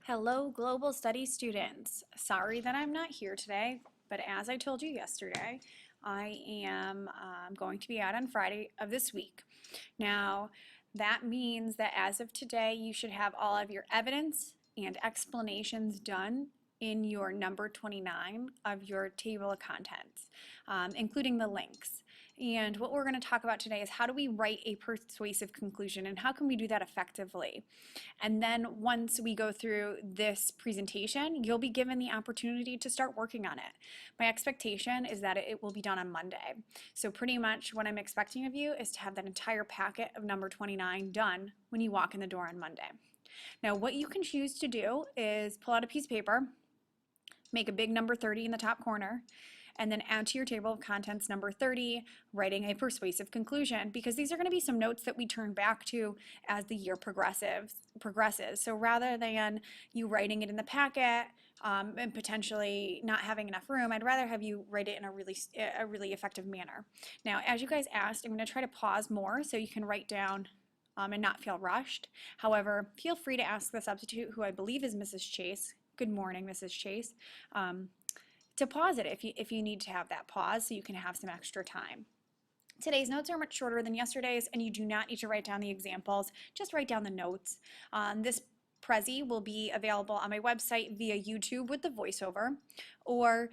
Hello, Global Studies students. Sorry that I'm not here today, but as I told you yesterday, I am going to be out on Friday of this week. Now, that means that as of today, you should have all of your evidence and explanations done in your number 29 of your table of contents, including the links. And what we're going to talk about today is how do we write a persuasive conclusion and how can we do that effectively? And then once we go through this presentation, you'll be given the opportunity to start working on it. My expectation is that it will be done on Monday. So pretty much what I'm expecting of you is to have that entire packet of number 29 done when you walk in the door on Monday. Now what you can choose to do is pull out a piece of paper, make a big number 30 in the top corner, and then add to your table of contents number 30, writing a persuasive conclusion, because these are going to be some notes that we turn back to as the year progresses. So rather than you writing it in the packet and potentially not having enough room, I'd rather have you write it in a really effective manner. Now, as you guys asked, I'm going to try to pause more so you can write down and not feel rushed. However, feel free to ask the substitute, who I believe is Mrs. Chase. Good morning, Mrs. Chase. To pause it if you need to have that pause so you can have some extra time. Today's notes are much shorter than yesterday's, and you do not need to write down the examples, just write down the notes. This Prezi will be available on my website via YouTube with the voiceover, or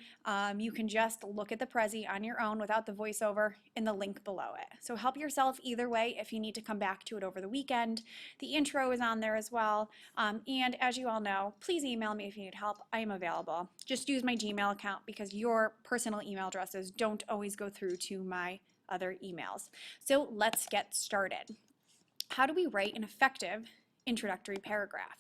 you can just look at the Prezi on your own without the voiceover in the link below it. So help yourself either way if you need to come back to it over the weekend. The intro is on there as well, and as you all know, please email me if you need help. I am available. Just use my Gmail account because your personal email addresses don't always go through to my other emails. So let's get started. How do we write an effective introductory paragraph?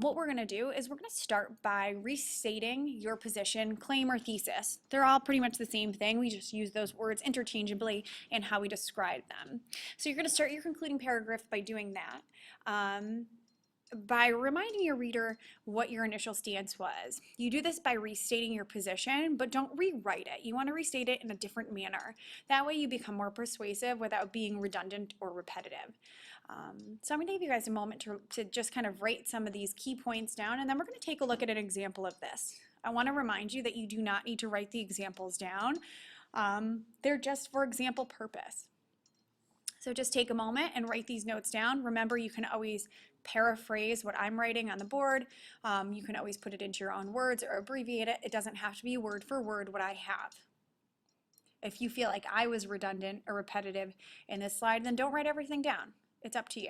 What we're going to do is we're going to start by restating your position, claim, or thesis. They're all pretty much the same thing. We just use those words interchangeably in how we describe them. So you're going to start your concluding paragraph by doing that. By reminding your reader what your initial stance was. You do this by restating your position, but don't rewrite it. You want to restate it in a different manner. That way you become more persuasive without being redundant or repetitive. So I'm going to give you guys a moment to just kind of write some of these key points down, and then we're going to take a look at an example of this. I want to remind you that you do not need to write the examples down. They're just for example purpose. So just take a moment and write these notes down. Remember, you can always paraphrase what I'm writing on the board. You can always put it into your own words or abbreviate it. It doesn't have to be word for word what I have. If you feel like I was redundant or repetitive in this slide, then don't write everything down. It's up to you.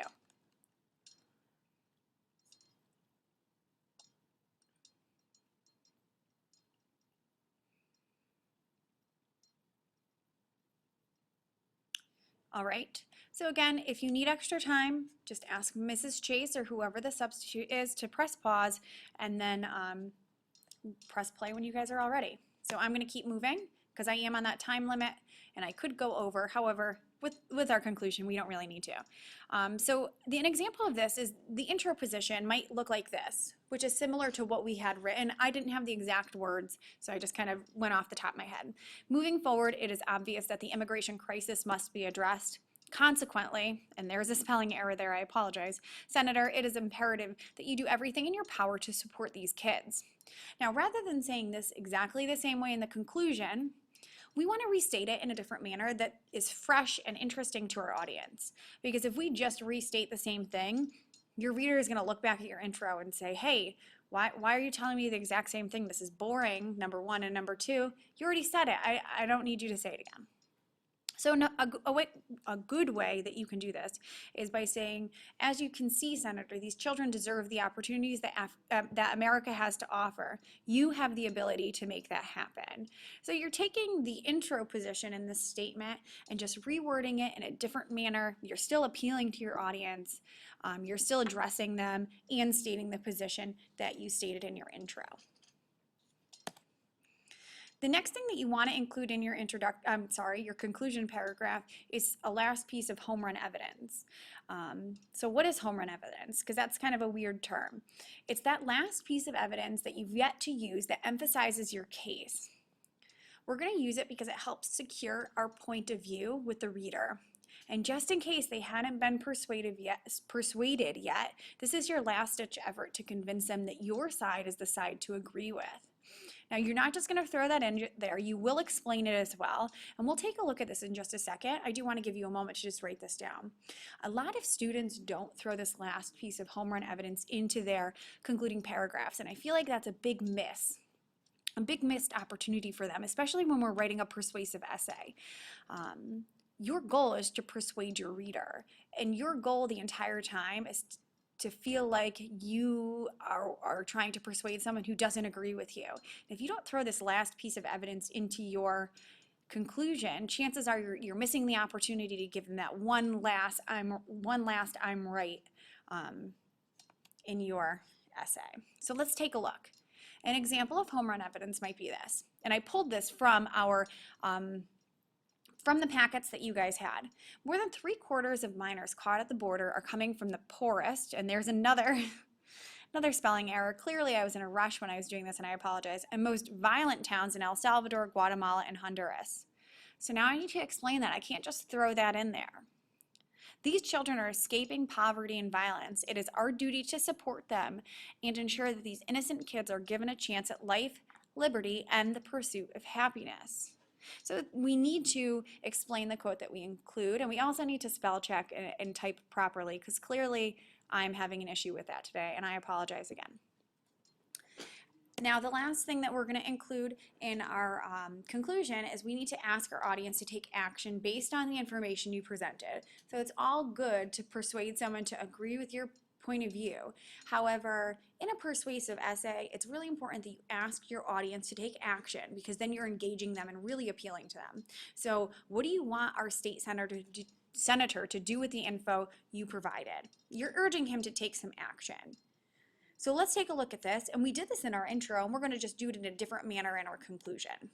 All right, so again, if you need extra time, just ask Mrs. Chase or whoever the substitute is to press pause and then press play when you guys are all ready. So I'm going to keep moving because I am on that time limit and I could go over. However, with our conclusion, we don't really need to. So an example of this is the intro position might look like this, which is similar to what we had written. I didn't have the exact words, so I just kind of went off the top of my head. Moving forward, it is obvious that the immigration crisis must be addressed. Consequently, and there's a spelling error there, I apologize, Senator, it is imperative that you do everything in your power to support these kids. Now, rather than saying this exactly the same way in the conclusion, we want to restate it in a different manner that is fresh and interesting to our audience. Because if we just restate the same thing, your reader is going to look back at your intro and say, hey, why are you telling me the exact same thing? This is boring, number one, and number two, you already said it. I don't need you to say it again. So a good way that you can do this is by saying, as you can see, Senator, these children deserve the opportunities that America has to offer. You have the ability to make that happen. So you're taking the intro position in this statement and just rewording it in a different manner. You're still appealing to your audience. You're still addressing them and stating the position that you stated in your intro. The next thing that you want to include in your your conclusion paragraph is a last piece of home run evidence. So what is home run evidence? Because that's kind of a weird term. It's that last piece of evidence that you've yet to use that emphasizes your case. We're going to use it because it helps secure our point of view with the reader. And just in case they hadn't been persuaded yet, this is your last ditch effort to convince them that your side is the side to agree with. Now, you're not just going to throw that in there. You will explain it as well. And we'll take a look at this in just a second. I do want to give you a moment to just write this down. A lot of students don't throw this last piece of home run evidence into their concluding paragraphs. And I feel like that's a big miss. A big missed opportunity for them, especially when we're writing a persuasive essay. Your goal is to persuade your reader. And your goal the entire time is to feel like you are trying to persuade someone who doesn't agree with you. If you don't throw this last piece of evidence into your conclusion, chances are you're missing the opportunity to give them that one last I'm right in your essay. So let's take a look. An example of home run evidence might be this, and I pulled this from from the packets that you guys had. More than 3/4 of minors caught at the border are coming from the poorest, and there's another spelling error. Clearly I was in a rush when I was doing this, and I apologize, and most violent towns in El Salvador, Guatemala, and Honduras. So now I need to explain that. I can't just throw that in there. These children are escaping poverty and violence. It is our duty to support them and ensure that these innocent kids are given a chance at life, liberty, and the pursuit of happiness. So we need to explain the quote that we include, and we also need to spell check and type properly, because clearly I'm having an issue with that today, and I apologize again. Now, the last thing that we're going to include in our conclusion is we need to ask our audience to take action based on the information you presented. So it's all good to persuade someone to agree with your point of view. However, in a persuasive essay, it's really important that you ask your audience to take action, because then you're engaging them and really appealing to them. So what do you want our state senator to do with the info you provided? You're urging him to take some action. So let's take a look at this, and we did this in our intro, and we're going to just do it in a different manner in our conclusion.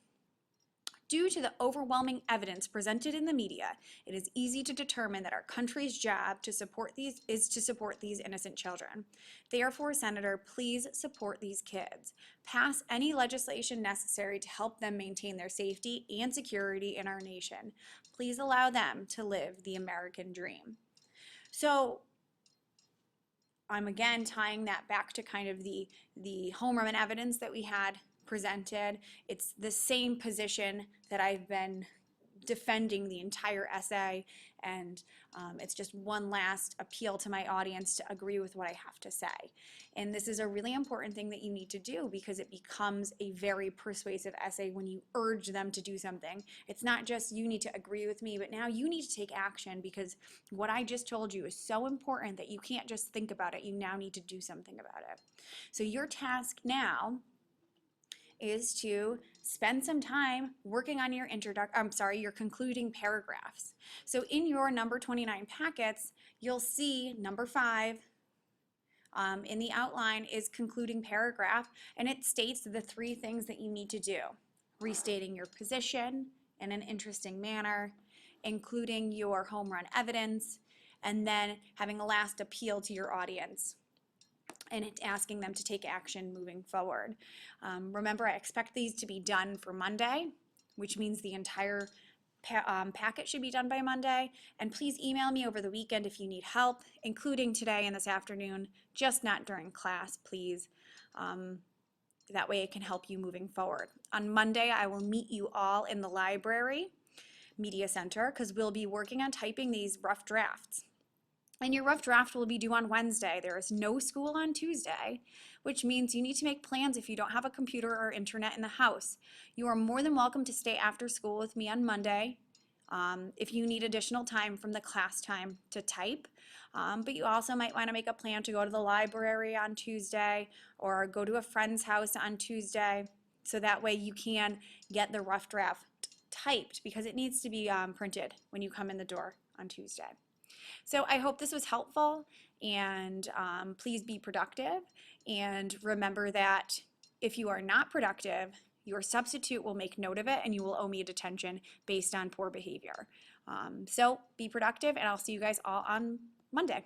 Due to the overwhelming evidence presented in the media, it is easy to determine that our country's job is to support these innocent children. Therefore, Senator, please support these kids. Pass any legislation necessary to help them maintain their safety and security in our nation. Please allow them to live the American dream. So I'm again tying that back to kind of the home run evidence that we had presented. It's the same position that I've been defending the entire essay, and it's just one last appeal to my audience to agree with what I have to say. And this is a really important thing that you need to do, because it becomes a very persuasive essay when you urge them to do something. It's not just you need to agree with me, but now you need to take action, because what I just told you is so important that you can't just think about it. You now need to do something about it. So your task now is to spend some time working on your your concluding paragraphs. So in your number 29 packets, you'll see number 5 in the outline is concluding paragraph, and it states the 3 things that you need to do: restating your position in an interesting manner, including your home run evidence, and then having a last appeal to your audience and asking them to take action moving forward. Remember, I expect these to be done for Monday, which means the entire packet should be done by Monday. And please email me over the weekend if you need help, including today and this afternoon, just not during class, please. That way it can help you moving forward. On Monday, I will meet you all in the library media center, because we'll be working on typing these rough drafts. And your rough draft will be due on Wednesday. There is no school on Tuesday, which means you need to make plans if you don't have a computer or internet in the house. You are more than welcome to stay after school with me on Monday if you need additional time from the class time to type. But you also might want to make a plan to go to the library on Tuesday or go to a friend's house on Tuesday, so that way you can get the rough draft typed, because it needs to be printed when you come in the door on Tuesday. So I hope this was helpful, and please be productive, and remember that if you are not productive, your substitute will make note of it and you will owe me a detention based on poor behavior. So be productive, and I'll see you guys all on Monday.